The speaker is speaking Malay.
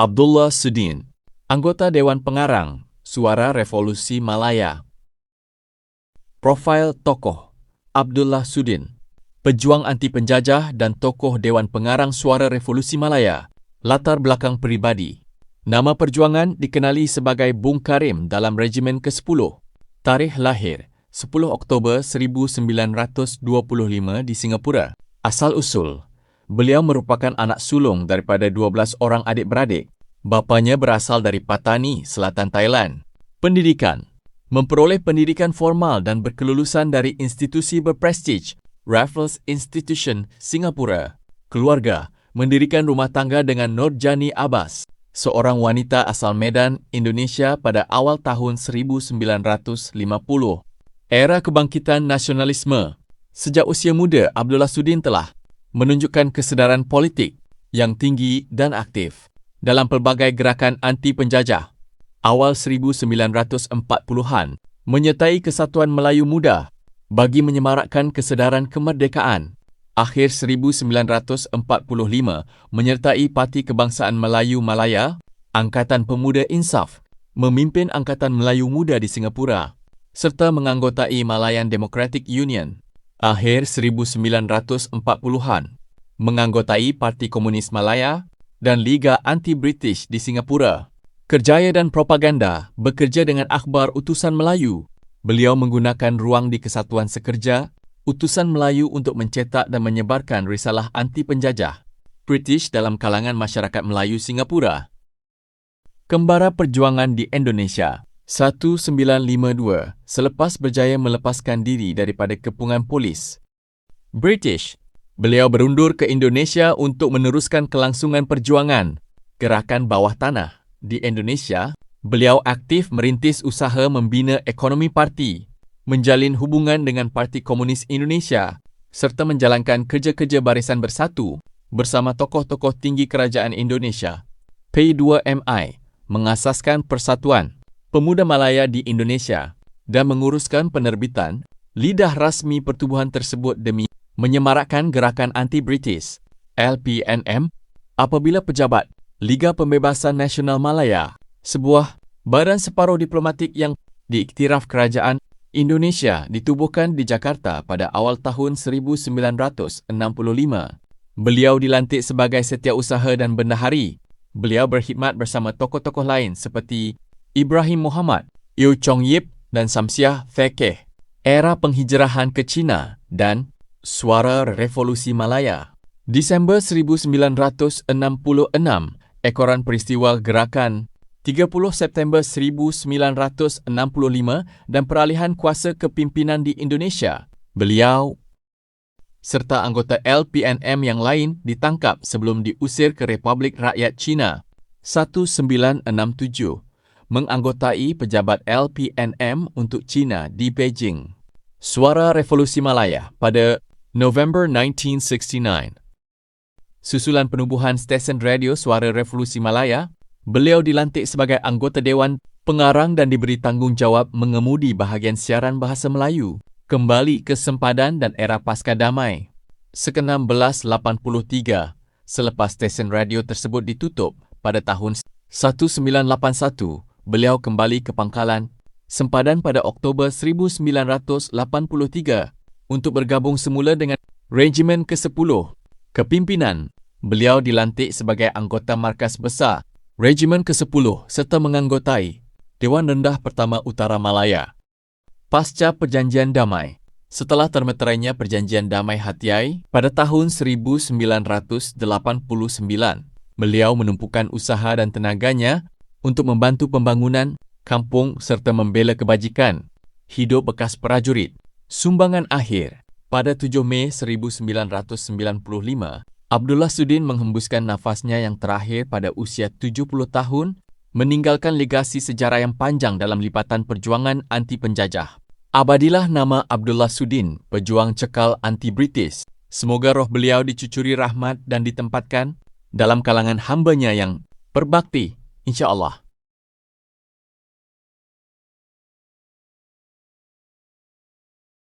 Abdullah Sudin, anggota Dewan Pengarang, Suara Revolusi Malaya. Profil tokoh: Abdullah Sudin, pejuang anti penjajah dan tokoh Dewan Pengarang Suara Revolusi Malaya. Latar belakang peribadi: nama perjuangan dikenali sebagai Bung Karim dalam Regimen ke-10. Tarikh lahir 10 Oktober 1925 di Singapura. Asal usul: beliau merupakan anak sulung daripada 12 orang adik-beradik. Bapanya berasal dari Patani, selatan Thailand. Pendidikan: memperoleh pendidikan formal dan berkelulusan dari institusi berprestij Raffles Institution, Singapura. Keluarga: mendirikan rumah tangga dengan Nurjani Abbas, seorang wanita asal Medan, Indonesia pada awal tahun 1950. Era kebangkitan nasionalisme: sejak usia muda, Abdullah Sudin telah menunjukkan kesedaran politik yang tinggi dan aktif dalam pelbagai gerakan anti penjajah. Awal 1940-an menyertai Kesatuan Melayu Muda bagi menyemarakkan kesedaran kemerdekaan. Akhir 1945 menyertai Parti Kebangsaan Melayu Malaya, Angkatan Pemuda Insaf, memimpin Angkatan Melayu Muda di Singapura, serta menganggotai Malayan Democratic Union. Akhir 1940-an, menganggotai Parti Komunis Malaya dan Liga Anti-British di Singapura. Kerjaya dan propaganda: bekerja dengan akhbar Utusan Melayu. Beliau menggunakan ruang di Kesatuan Sekerja Utusan Melayu untuk mencetak dan menyebarkan risalah anti-penjajah British dalam kalangan masyarakat Melayu Singapura. Kembara perjuangan di Indonesia: 1952, selepas berjaya melepaskan diri daripada kepungan polis British, beliau berundur ke Indonesia untuk meneruskan kelangsungan perjuangan gerakan bawah tanah di Indonesia. Beliau aktif merintis usaha membina ekonomi parti, menjalin hubungan dengan Parti Komunis Indonesia serta menjalankan kerja-kerja Barisan Bersatu bersama tokoh-tokoh tinggi kerajaan Indonesia. P2MI mengasaskan Persatuan Pemuda Malaya di Indonesia dan menguruskan penerbitan lidah rasmi pertubuhan tersebut demi menyemarakkan gerakan anti-British LPNM apabila pejabat Liga Pembebasan Nasional Malaya, sebuah badan separuh diplomatik yang diiktiraf kerajaan Indonesia, ditubuhkan di Jakarta pada awal tahun 1965. Beliau dilantik sebagai setiausaha dan bendahari. Beliau berkhidmat bersama tokoh-tokoh lain seperti Ibrahim Muhammad, Yew Chong Yip dan Samsiah Fekeh. Era penghijrahan ke China dan Suara Revolusi Malaya. Disember 1966, ekoran peristiwa gerakan 30 September 1965 dan peralihan kuasa kepimpinan di Indonesia. Beliau serta anggota LPNM yang lain ditangkap sebelum diusir ke Republik Rakyat Cina. 1967, menganggotai pejabat LPNM untuk China di Beijing. Suara Revolusi Malaya pada November 1969. Susulan penubuhan stesen radio Suara Revolusi Malaya, beliau dilantik sebagai anggota Dewan Pengarang dan diberi tanggungjawab mengemudi bahagian siaran bahasa Melayu kembali ke sempadan dan era pasca damai. Ke-1683, selepas stesen radio tersebut ditutup pada tahun 1981, beliau kembali ke pangkalan sempadan pada Oktober 1983 untuk bergabung semula dengan Regimen ke-10. Kepimpinan: beliau dilantik sebagai anggota Markas Besar Regimen ke-10 serta menganggotai Dewan Rendah Pertama Utara Malaya. Pasca Perjanjian Damai: setelah termeterainya Perjanjian Damai Hatiai pada tahun 1989, beliau menumpukan usaha dan tenaganya untuk membantu pembangunan kampung serta membela kebajikan hidup bekas prajurit. Sumbangan akhir: pada 7 Mei 1995, Abdullah Sudin menghembuskan nafasnya yang terakhir pada usia 70 tahun, meninggalkan legasi sejarah yang panjang dalam lipatan perjuangan anti penjajah. Abadilah nama Abdullah Sudin, pejuang cekal anti-British. Semoga roh beliau dicucuri rahmat dan ditempatkan dalam kalangan hambanya yang berbakti, insya-Allah.